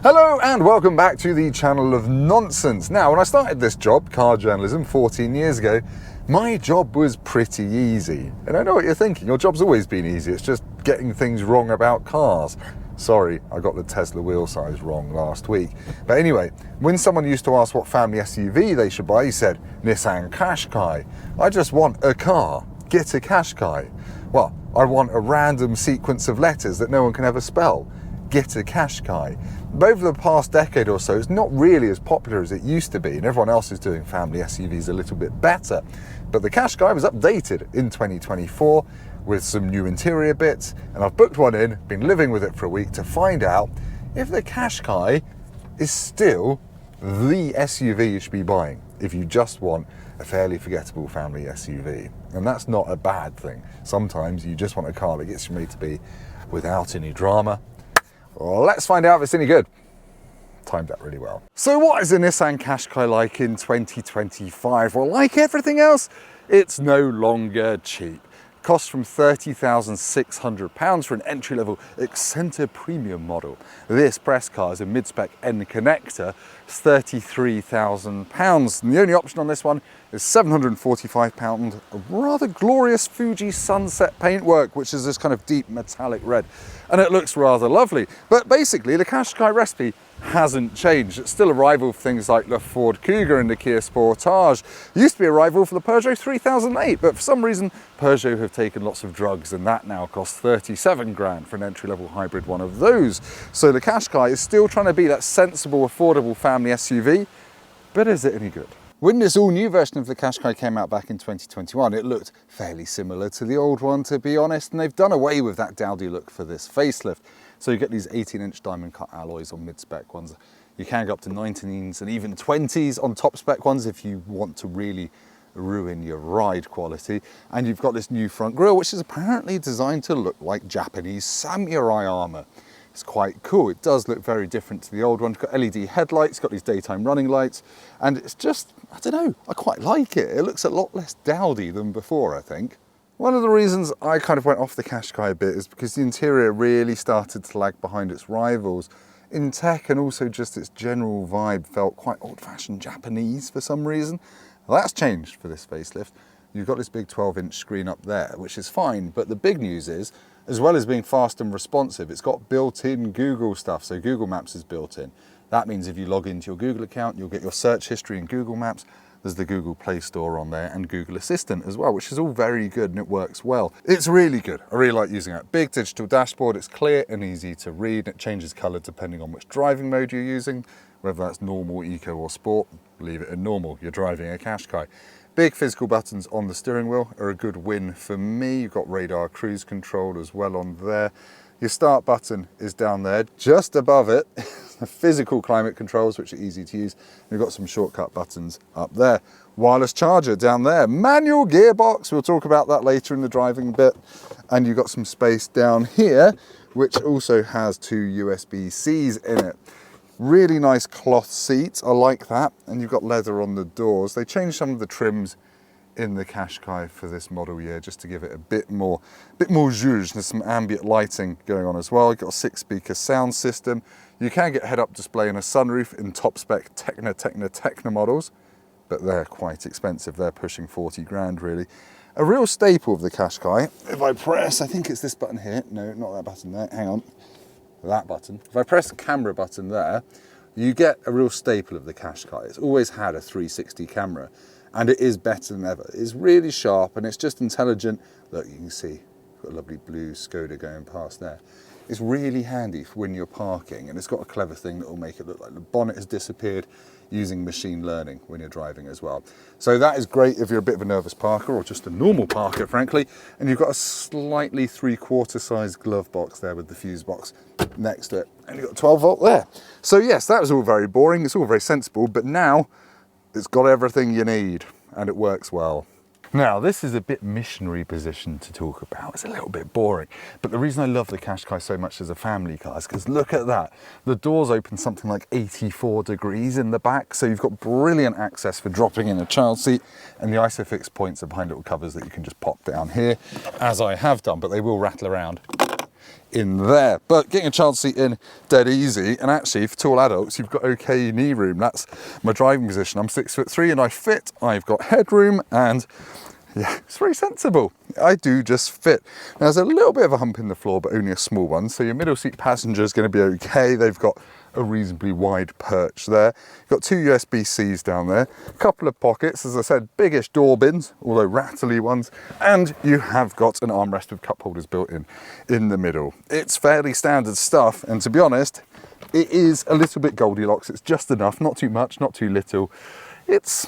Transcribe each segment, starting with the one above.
Hello and welcome back to the channel of nonsense. Now, when I started this job, car journalism, 14 years ago, my job was pretty easy. And I know what you're thinking, your job's always been easy, it's just getting things wrong about cars. Sorry, I got the Tesla wheel size wrong last week. But anyway, when someone used to ask what family SUV they should buy, he said, Nissan Qashqai. I just want a car, get a Qashqai. Well, I want a random sequence of letters that no one can ever spell. Get a Qashqai. But over the past decade or so, it's not really as popular as it used to be, and everyone else is doing family SUVs a little bit better. But the Qashqai was updated in 2024 with some new interior bits, and I've booked one in, been living with it for a week to find out if the Qashqai is still the SUV you should be buying if you just want a fairly forgettable family SUV. And that's not a bad thing. Sometimes you just want a car that gets you made to be without any drama. Well, let's find out if it's any good. Timed that really well. So what is a Nissan Qashqai like in 2025? Well, like everything else, it's no longer cheap. Costs from £30,600 for an entry-level Accenta premium model. This press car is a mid-spec N connector, it's £33,000. And the only option on this one is £745, a rather glorious Fuji sunset paintwork, which is this kind of deep metallic red. And it looks rather lovely. But basically, the Qashqai recipe hasn't changed. It's still a rival for things like the Ford Kuga and the Kia Sportage. It used to be a rival for the Peugeot 3008, but for some reason, Peugeot have taken lots of drugs, and that now costs 37 grand for an entry-level hybrid one of those. So the Qashqai is still trying to be that sensible, affordable family SUV, but is it any good? When this all-new version of the Qashqai came out back in 2021, it looked fairly similar to the old one, to be honest, and they've done away with that dowdy look for this facelift. So you get these 18-inch diamond cut alloys on mid-spec ones. You can go up to 19s and even 20s on top-spec ones if you want to really ruin your ride quality. And you've got this new front grille, which is apparently designed to look like Japanese samurai armor. It's quite cool. It does look very different to the old one. It's got LED headlights, got these daytime running lights, and it's just, I don't know, I quite like it. It looks a lot less dowdy than before, I think. One of the reasons I kind of went off the Qashqai a bit is because the interior really started to lag behind its rivals in tech, and also just its general vibe felt quite old-fashioned Japanese for some reason. Well, that's changed for this facelift. You've got this big 12-inch screen up there, which is fine, but the big news is, as well as being fast and responsive, it's got built-in Google stuff, so Google Maps is built in. That means if you log into your Google account, you'll get your search history in Google Maps. There's the Google Play Store on there and Google Assistant as well, which is all very good and it works well. It's really good. I really like using it. Big digital dashboard, it's clear and easy to read. It changes colour depending on which driving mode you're using, whether that's normal, eco or sport. Leave it in normal, you're driving a Qashqai. Big physical buttons on the steering wheel are a good win for me. You've got radar cruise control as well on there. Your start button is down there, just above it. The physical climate controls, which are easy to use. You've got some shortcut buttons up there. Wireless charger down there. Manual gearbox, we'll talk about that later in the driving bit. And you've got some space down here, which also has two USB-Cs in it. Really nice cloth seats, I like that. And you've got leather on the doors. They changed some of the trims in the Qashqai for this model year, just to give it a bit more zhuzh. There's some ambient lighting going on as well. You've got a 6-speaker sound system. You can get head-up display and a sunroof in top-spec Tecna models, but they're quite expensive. They're pushing 40 grand, really. A real staple of the Qashqai, if I press, I think it's this button here. No, not that button there. Hang on. That button. If I press the camera button there, you get a real staple of the Qashqai. It's always had a 360 camera. And it is better than ever. It's really sharp and it's just intelligent. Look, you can see, got a lovely blue Skoda going past there. It's really handy for when you're parking, and it's got a clever thing that will make it look like the bonnet has disappeared, using machine learning when you're driving as well. So that is great if you're a bit of a nervous parker or just a normal parker, frankly. And you've got a slightly 3/4 size glove box there with the fuse box next to it. And you've got 12 volt there. So yes, that was all very boring. It's all very sensible, but now it's got everything you need and it works well. Now, this is a bit missionary position to talk about. It's a little bit boring, but the reason I love the Qashqai so much as a family car is because look at that. The doors open something like 84 degrees in the back, so you've got brilliant access for dropping in a child seat, and the ISOFIX points are behind little covers that you can just pop down here, as I have done, but they will rattle around in there. But getting a child seat in, dead easy. And actually, for tall adults, you've got okay knee room. That's my driving position. I'm 6'3" and I fit. I've got headroom, and yeah, it's very sensible. I do just fit. Now, there's a little bit of a hump in the floor, but only a small one. So your middle seat passenger is going to be okay. They've got a reasonably wide perch there. You've got 2 USB-Cs down there, a couple of pockets, as I said, biggish door bins, although rattly ones, and you have got an armrest with cup holders built in the middle. It's fairly standard stuff, and to be honest, it is a little bit Goldilocks. It's just enough, not too much, not too little. It's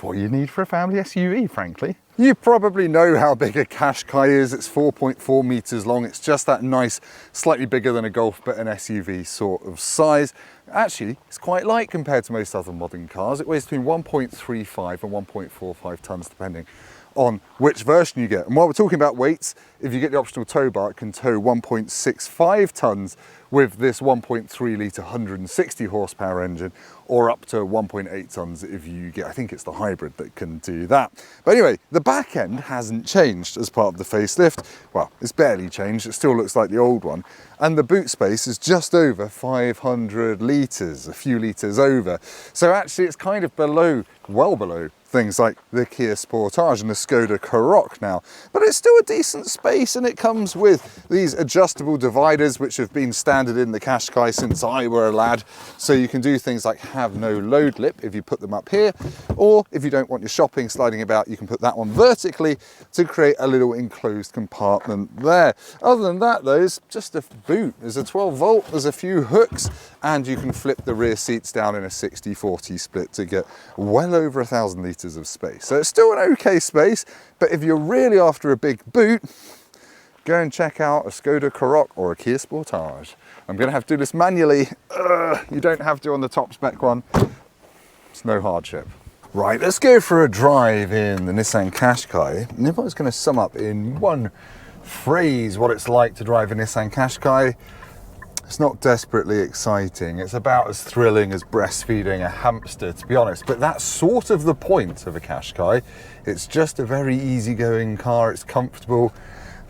what you need for a family SUV, frankly. You probably know how big a Qashqai is. It's 4.4 meters long. It's just that nice, slightly bigger than a Golf, but an SUV sort of size. Actually, it's quite light compared to most other modern cars. It weighs between 1.35 and 1.45 tons, depending on which version you get. And while we're talking about weights, if you get the optional tow bar, it can tow 1.65 tons with this 1.3 litre 160 horsepower engine, or up to 1.8 tons if you get, I think it's the hybrid that can do that. But anyway, the back end hasn't changed as part of the facelift. Well, it's barely changed. It still looks like the old one. And the boot space is just over 500 litres, a few litres over. So actually it's kind of below, well below, things like the Kia Sportage and the Skoda Karoq now. But it's still a decent space, and it comes with these adjustable dividers which have been standard in the Qashqai since I were a lad. So you can do things like have no load lip if you put them up here, or if you don't want your shopping sliding about, you can put that one vertically to create a little enclosed compartment there. Other than that though, it's just a boot. There's a 12 volt, there's a few hooks, and you can flip the rear seats down in a 60-40 split to get well over 1,000 litres of space. So it's still an okay space, but if you're really after a big boot, go and check out a Skoda Karoq or a Kia Sportage. I'm going to have to do this manually. You don't have to on the top spec one. It's no hardship. Right, let's go for a drive in the Nissan Qashqai. And if I was going to sum up in one phrase what it's like to drive a Nissan Qashqai, it's not desperately exciting. It's about as thrilling as breastfeeding a hamster, to be honest. But that's sort of the point of a Qashqai. It's just a very easygoing car. It's comfortable.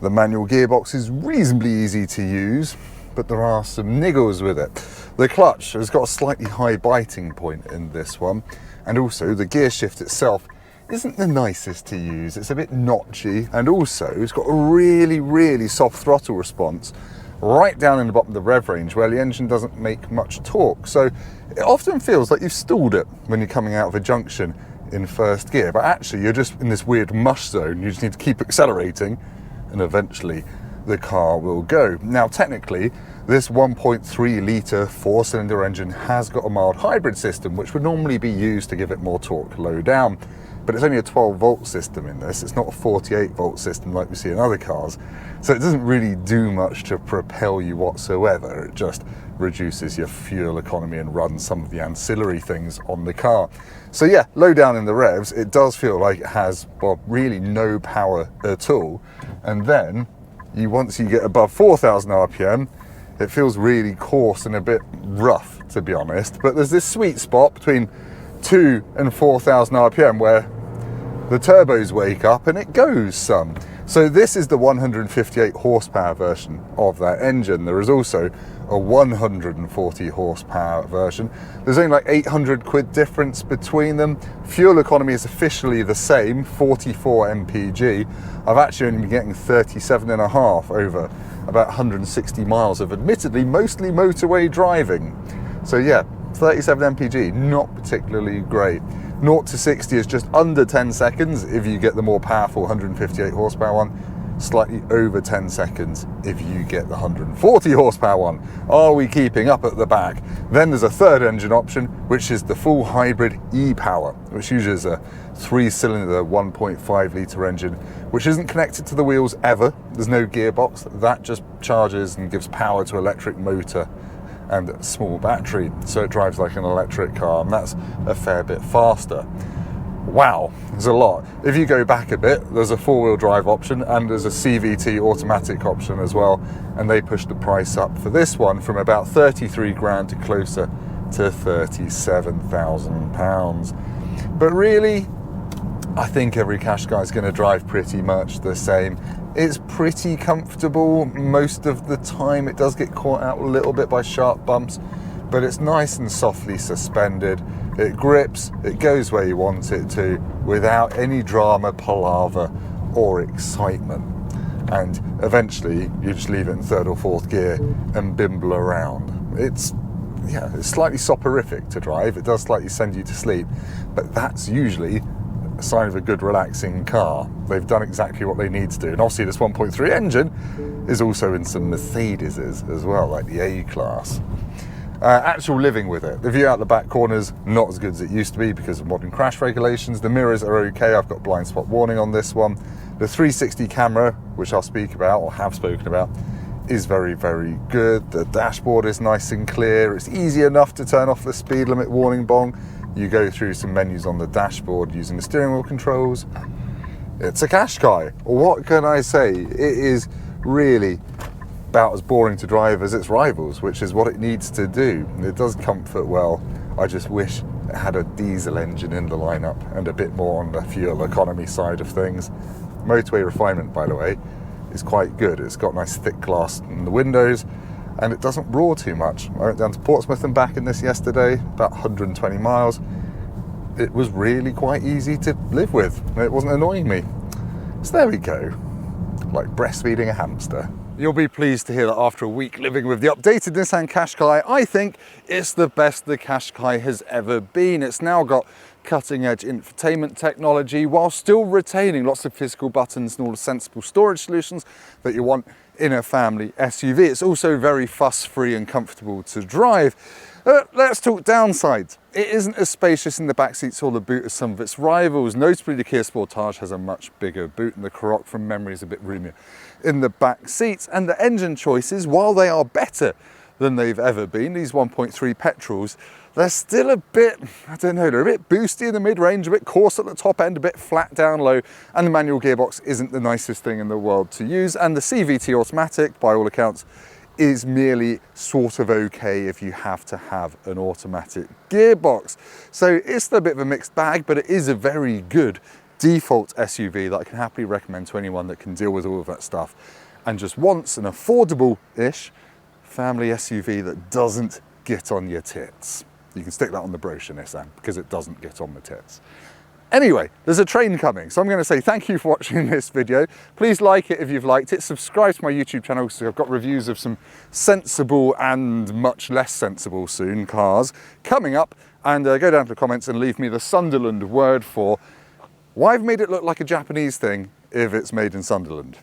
The manual gearbox is reasonably easy to use, but there are some niggles with it. The clutch has got a slightly high biting point in this one, and also the gear shift itself isn't the nicest to use. It's a bit notchy, and also it's got a really, really soft throttle response right down in the bottom of the rev range where the engine doesn't make much torque. So it often feels like you've stalled it when you're coming out of a junction in first gear, but actually you're just in this weird mush zone. You just need to keep accelerating and eventually the car will go. Now technically, this 1.3 litre 4-cylinder engine has got a mild hybrid system, which would normally be used to give it more torque low down. But it's only a 12 volt system in this. It's not a 48 volt system like we see in other cars. So it doesn't really do much to propel you whatsoever. It just reduces your fuel economy and runs some of the ancillary things on the car. So yeah, low down in the revs, it does feel like it has, well, really no power at all. And then once you get above 4,000 RPM, it feels really coarse and a bit rough, to be honest. But there's this sweet spot between 2 and 4,000 RPM where the turbos wake up and it goes some. So this is the 158 horsepower version of that engine. There is also a 140 horsepower version. There's only like 800 quid difference between them. Fuel economy is officially the same, 44 mpg. I've actually only been getting 37.5 over about 160 miles of admittedly mostly motorway driving. So yeah, 37 mpg, not particularly great. 0 to 60 is just under 10 seconds if you get the more powerful 158 horsepower one, slightly over 10 seconds if you get the 140 horsepower one. Are we keeping up at the back? Then there's a third engine option, which is the full hybrid e-power, which uses a 3-cylinder 1.5 litre engine, which isn't connected to the wheels ever. There's no gearbox. That just charges and gives power to electric motor and a small battery, so it drives like an electric car, and that's a fair bit faster. Wow, there's a lot. If you go back a bit, there's a 4-wheel drive option and there's a CVT automatic option as well, and they pushed the price up for this one from about 33 grand to closer to £37,000. But really, I think every Qashqai is going to drive pretty much the same. It's pretty comfortable most of the time. It does get caught out a little bit by sharp bumps, but it's nice and softly suspended. It grips, it goes where you want it to without any drama, palaver or excitement. And eventually you just leave it in third or fourth gear and bimble around. It's slightly soporific to drive. It does slightly send you to sleep, but that's usually a sign of a good relaxing car. They've done exactly what they need to do. And obviously this 1.3 engine is also in some Mercedeses as well, like the A-Class. Actual living with it. The view out the back corners, not as good as it used to be because of modern crash regulations. The mirrors are okay. I've got blind spot warning on this one. The 360 camera, which I'll speak about or have spoken about, is very, very good. The dashboard is nice and clear. It's easy enough to turn off the speed limit warning bong. You go through some menus on the dashboard using the steering wheel controls. It's a Qashqai. What can I say? It is really about as boring to drive as its rivals, which is what it needs to do. It does comfort well. I just wish it had a diesel engine in the lineup and a bit more on the fuel economy side of things. Motorway refinement, by the way, is quite good. It's got nice thick glass in the windows and it doesn't roar too much. I went down to Portsmouth and back in this yesterday, about 120 miles. It was really quite easy to live with. It wasn't annoying me. So there we go, like breastfeeding a hamster. You'll be pleased to hear that after a week living with the updated Nissan Qashqai, I think it's the best the Qashqai has ever been. It's now got cutting-edge infotainment technology while still retaining lots of physical buttons and all the sensible storage solutions that you want in a family SUV. It's also very fuss-free and comfortable to drive. Let's talk downsides. It isn't as spacious in the back seats or the boot as some of its rivals. Notably, the Kia Sportage has a much bigger boot and the Karoq from memory is a bit roomier in the back seats. And the engine choices, while they are better than they've ever been, these 1.3 petrols, they're still a bit, I don't know, they're a bit boosty in the mid-range, a bit coarse at the top end, a bit flat down low, and the manual gearbox isn't the nicest thing in the world to use. And the CVT automatic, by all accounts, is merely sort of okay if you have to have an automatic gearbox. So it's a bit of a mixed bag, but it is a very good default SUV that I can happily recommend to anyone that can deal with all of that stuff and just wants an affordable-ish family SUV that doesn't get on your tits. You can stick that on the brochure, Nissan, because it doesn't get on the tits. Anyway, there's a train coming, so I'm going to say thank you for watching this video. Please like it if you've liked it. Subscribe to my YouTube channel, so I've got reviews of some sensible and much less sensible soon cars coming up. And go down to the comments and leave me the Sunderland word for why I've made it look like a Japanese thing if it's made in Sunderland.